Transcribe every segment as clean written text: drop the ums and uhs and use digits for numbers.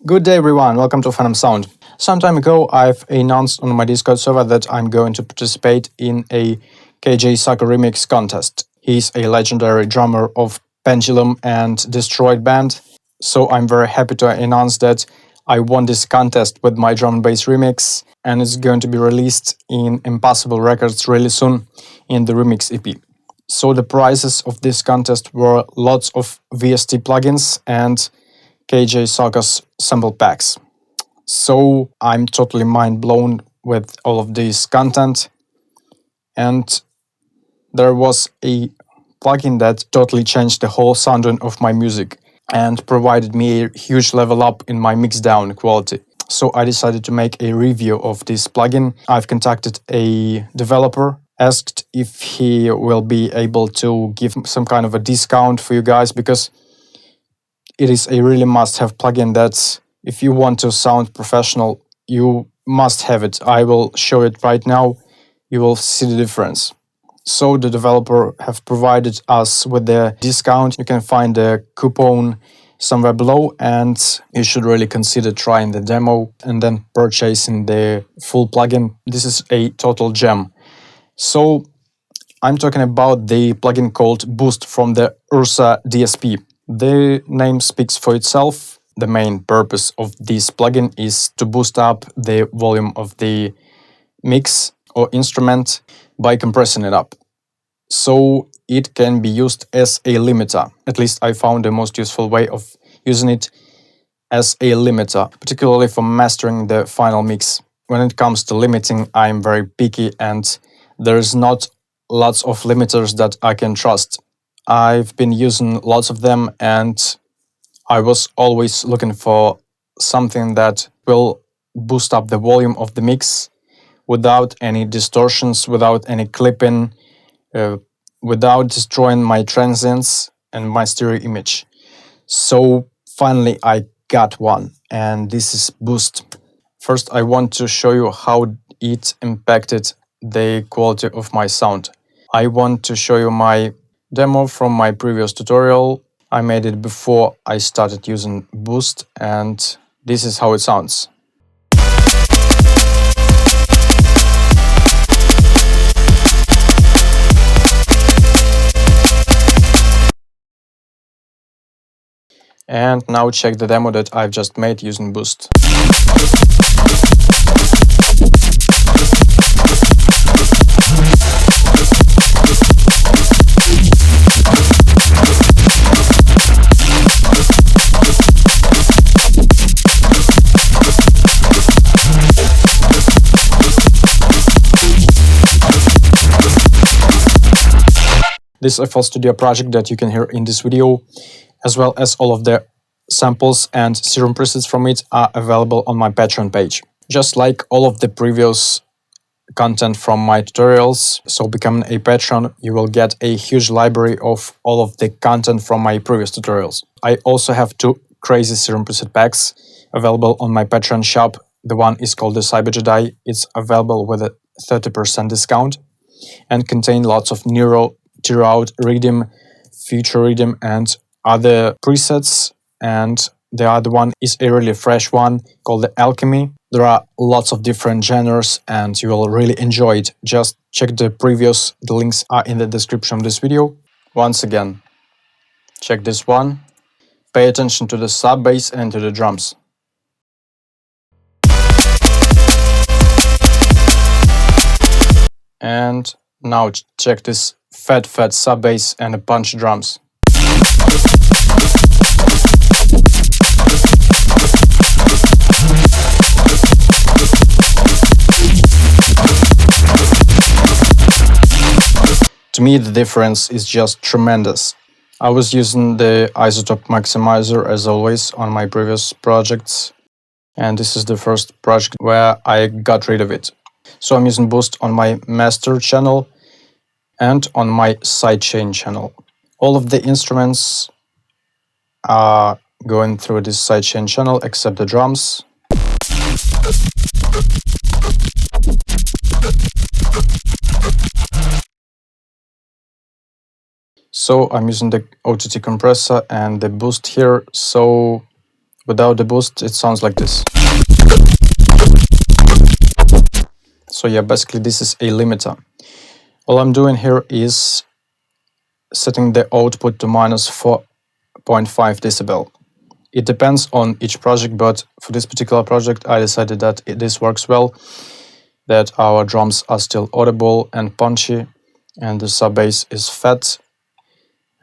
Good day everyone, welcome to PHENOMSOUND. Some time ago I've announced on my Discord server that I'm going to participate in a KJ Soccer remix contest. He's a legendary drummer of Pendulum and Destroyed band, so I'm very happy to announce that I won this contest with my drum and bass remix, and it's going to be released in Impossible Records really soon in the remix EP. So the prizes of this contest were lots of VST plugins and KJ Soccer's sample packs. So I'm totally mind blown with all of this content, and there was a plugin that totally changed the whole sounding of my music and provided me a huge level up in my mixdown quality. So I decided to make a review of this plugin. I've contacted a developer, asked if he will be able to give some kind of a discount for you guys, because it is a really must-have plugin that if you want to sound professional, you must have it. I will show it right now. You will see the difference. So the developer have provided us with the discount. You can find the coupon somewhere below, and you should really consider trying the demo and then purchasing the full plugin. This is a total gem. So I'm talking about the plugin called Boost from the Ursa DSP. The name speaks for itself. The main purpose of this plugin is to boost up the volume of the mix or instrument by compressing it up. So it can be used as a limiter. At least I found the most useful way of using it as a limiter, particularly for mastering the final mix. When it comes to limiting, I'm very picky and there's not lots of limiters that I can trust. I've been using lots of them, and I was always looking for something that will boost up the volume of the mix without any distortions, without any clipping, without destroying my transients and my stereo image. So finally I got one, and this is Boost. First I want to show you how it impacted the quality of my sound. I want to show you my demo from my previous tutorial. I made it before I started using Boost, and this is how it sounds. And now check the demo that I've just made using Boost. This FL Studio project that you can hear in this video, as well as all of the samples and serum presets from it, are available on my Patreon page. Just like all of the previous content from my tutorials, so becoming a patron, you will get a huge library of all of the content from my previous tutorials. I also have 2 crazy serum preset packs available on my Patreon shop. The one is called the Cyber Jedi. It's available with a 30% discount and contain lots of Neuro, Tear Out, Rhythm, Future Rhythm and other presets. And the other one is a really fresh one called the Alchemy. There are lots of different genres and you will really enjoy it. Just check the previous, the links are in the description of this video. Once again, check this one. Pay attention to the sub bass and to the drums. And now check this fat sub bass and a punch drums. To me, the difference is just tremendous. I was using the isotope maximizer as always on my previous projects, and this is the first project where I got rid of it. So I'm using Boost on my master channel and on my sidechain channel. All of the instruments are going through this sidechain channel except the drums. So I'm using the OTT compressor and the boost here. So without the boost, it sounds like this. So yeah, basically this is a limiter. All I'm doing here is setting the output to minus 4.5 decibel. It depends on each project, but for this particular project, I decided that this works well, that our drums are still audible and punchy, and the sub bass is fat.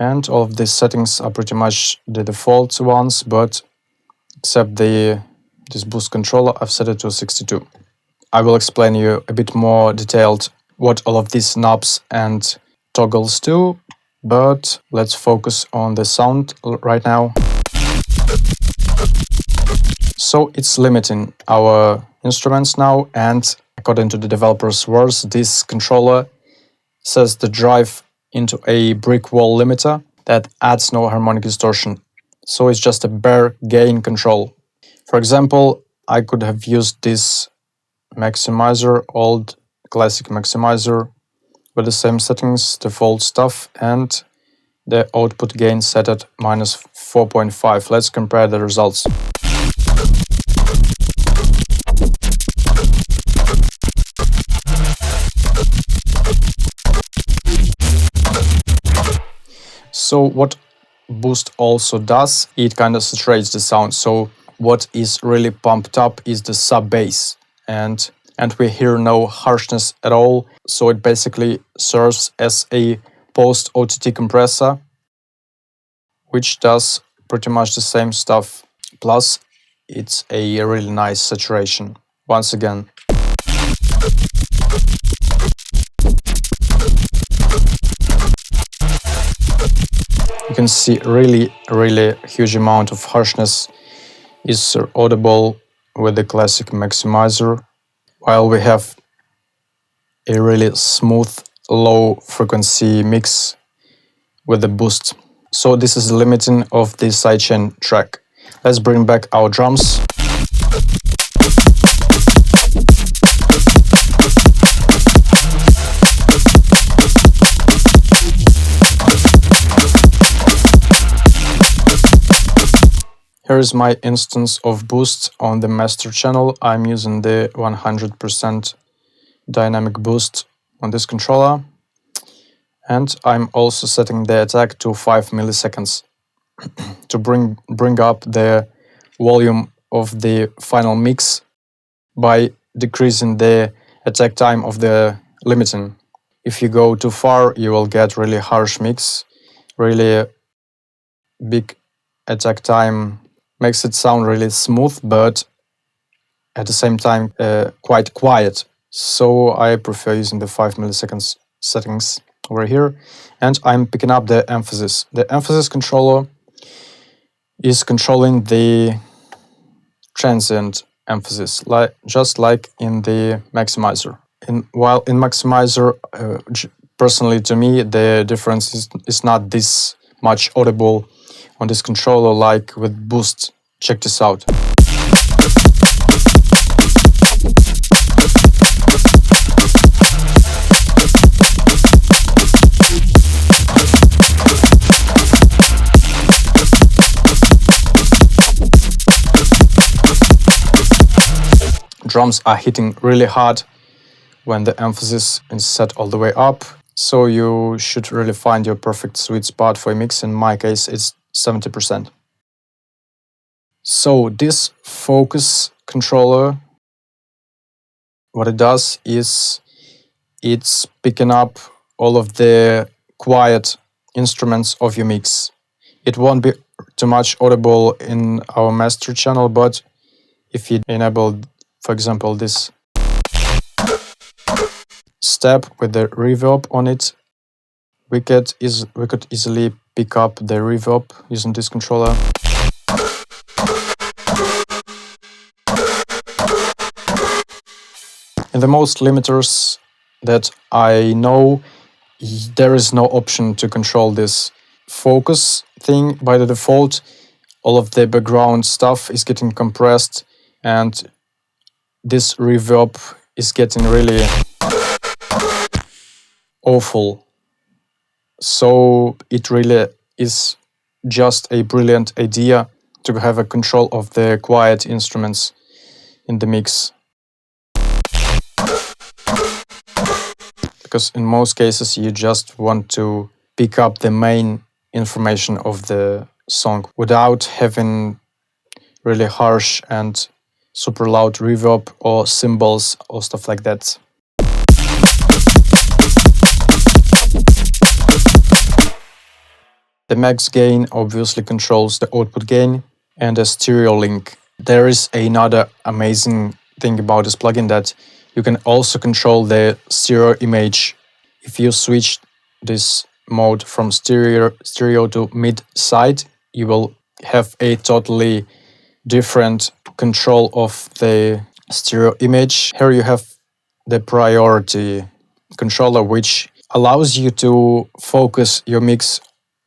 And all of these settings are pretty much the default ones, but except this boost controller, I've set it to 62. I will explain you a bit more detailed what all of these knobs and toggles do, but let's focus on the sound right now. So it's limiting our instruments now, and according to the developer's words, this controller sets the drive into a brick wall limiter that adds no harmonic distortion. So it's just a bare gain control. For example, I could have used this maximizer, old classic maximizer, with the same settings, default stuff, and the output gain set at minus 4.5. Let's compare the results. So what boost also does, it kind of saturates the sound. So what is really pumped up is the sub bass, and we hear no harshness at all. So it basically serves as a post OTT compressor, which does pretty much the same stuff. Plus, it's a really nice saturation. Once again. You can see really huge amount of harshness is audible with the classic maximizer, while we have a really smooth low frequency mix with the boost. So this is the limiting of the sidechain track. Let's bring back our drums. Here is my instance of boost on the master channel. I'm using the 100% dynamic boost on this controller. And I'm also setting the attack to 5 milliseconds to bring up the volume of the final mix by decreasing the attack time of the limiting. If you go too far, you will get really harsh mix, really big attack time. Makes it sound really smooth, but at the same time quite quiet. So I prefer using the 5 milliseconds settings over here. And I'm picking up the emphasis. The emphasis controller is controlling the transient emphasis, just like in the maximizer. While in maximizer, personally to me, the difference is not this much audible on this controller like with boost. Check this out. Drums are hitting really hard when the emphasis is set all the way up. So you should really find your perfect sweet spot for a mix. In my case, it's 70%. So this focus controller, what it does is it's picking up all of the quiet instruments of your mix. It won't be too much audible in our master channel, but if you enable, for example, this step with the reverb on it, we could easily pick up the reverb using this controller. In the most limiters that I know, there is no option to control this focus thing by the default. All of the background stuff is getting compressed, and this reverb is getting really awful. So it really is just a brilliant idea to have a control of the quiet instruments in the mix. Because in most cases you just want to pick up the main information of the song without having really harsh and super loud reverb or cymbals or stuff like that. The max gain obviously controls the output gain and a stereo link. There is another amazing thing about this plugin, that you can also control the stereo image. If you switch this mode from stereo to mid-side, you will have a totally different control of the stereo image. Here you have the priority controller, which allows you to focus your mix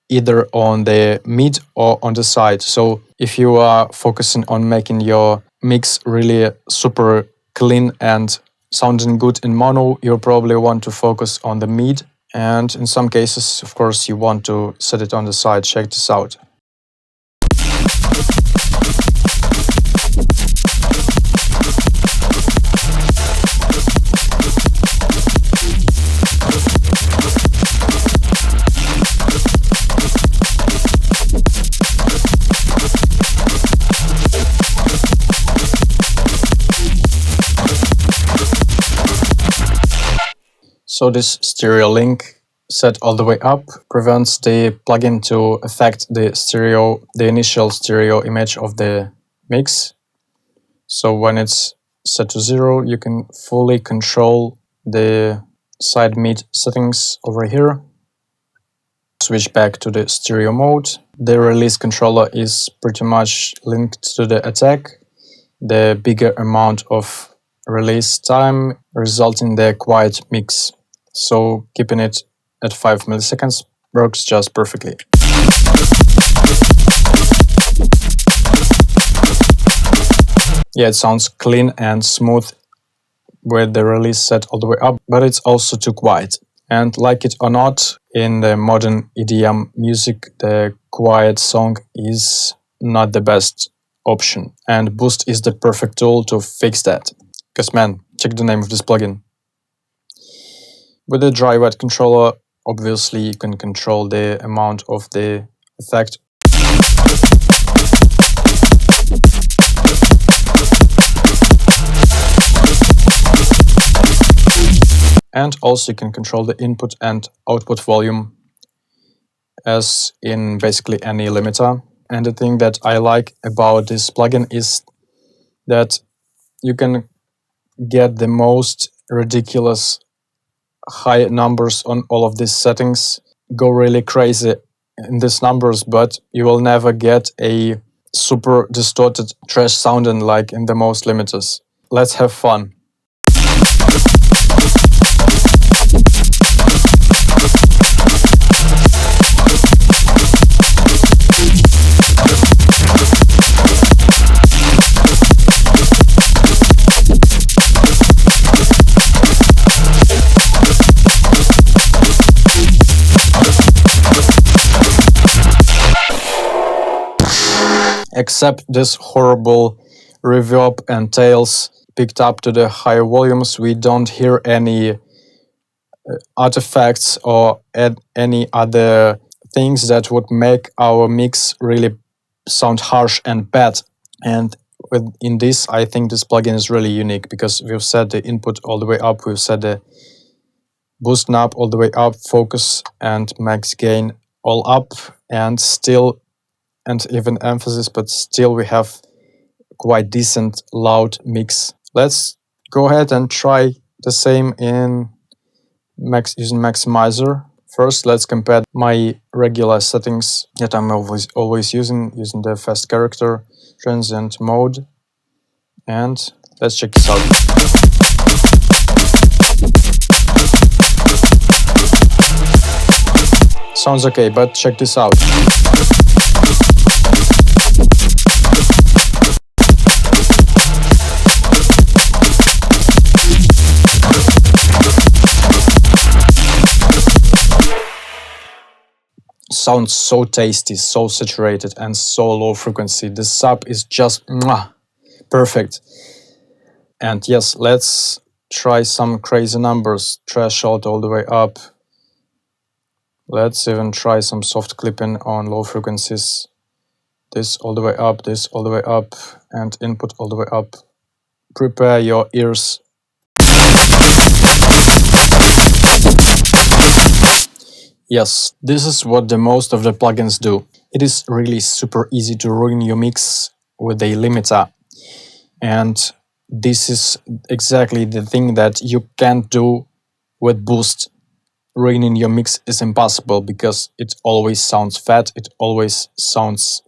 either on the mid or on the side. So if you are focusing on making your mix really super clean and sounding good in mono, you probably want to focus on the mid. And in some cases, of course, you want to set it on the side. Check this out. So this stereo link set all the way up prevents the plugin to affect the initial stereo image of the mix. So when it's set to 0, you can fully control the side mid settings over here. Switch back to the stereo mode. The release controller is pretty much linked to the attack. The bigger amount of release time results in the quiet mix. So keeping it at 5 milliseconds works just perfectly. Yeah, it sounds clean and smooth with the release set all the way up, but it's also too quiet. And like it or not, in the modern EDM music, the quiet song is not the best option. And Boost is the perfect tool to fix that. Because man, check the name of this plugin. With the dry wet controller, obviously you can control the amount of the effect. And also you can control the input and output volume as in basically any limiter. And the thing that I like about this plugin is that you can get the most ridiculous high numbers on all of these settings, go really crazy in these numbers, but you will never get a super distorted trash sounding like in the most limiters. Let's have fun. Except this horrible reverb and tails picked up to the higher volumes, we don't hear any artifacts or any other things that would make our mix really sound harsh and bad. And in this, I think this plugin is really unique because we've set the input all the way up, we've set the boost knob all the way up, focus and max gain all up, and still, and even emphasis, but still we have quite decent loud mix. Let's go ahead and try the same in using maximizer. First, let's compare my regular settings that I'm always using the fast character transient mode, and let's check this out. Sounds okay, but check this out. sounds so tasty, so saturated, and so low frequency. The sub is just perfect. And yes, let's try some crazy numbers. Threshold all the way up. Let's even try some soft clipping on low frequencies. This all the way up, this all the way up, and input all the way up. Prepare your ears. Yes, this is what the most of the plugins do. It is really super easy to ruin your mix with a limiter. And this is exactly the thing that you can't do with Boost. Ruining your mix is impossible because it always sounds fat, it always sounds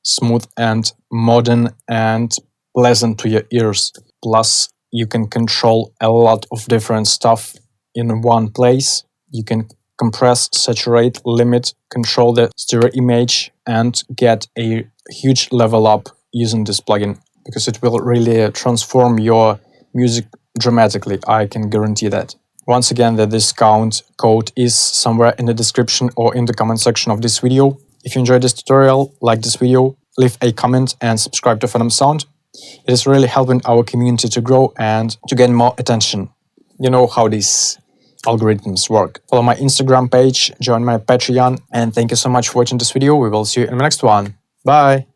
smooth and modern and pleasant to your ears. Plus, you can control a lot of different stuff in one place. You can compress, saturate, limit, control the stereo image, and get a huge level up using this plugin, because it will really transform your music dramatically. I can guarantee that. Once again, the discount code is somewhere in the description or in the comment section of this video. If you enjoyed this tutorial, like this video, leave a comment and subscribe to PHENOMSOUND. It is really helping our community to grow and to gain more attention. You know how these algorithms work. Follow my Instagram page, join my Patreon, and thank you so much for watching this video. We will see you in the next one. Bye!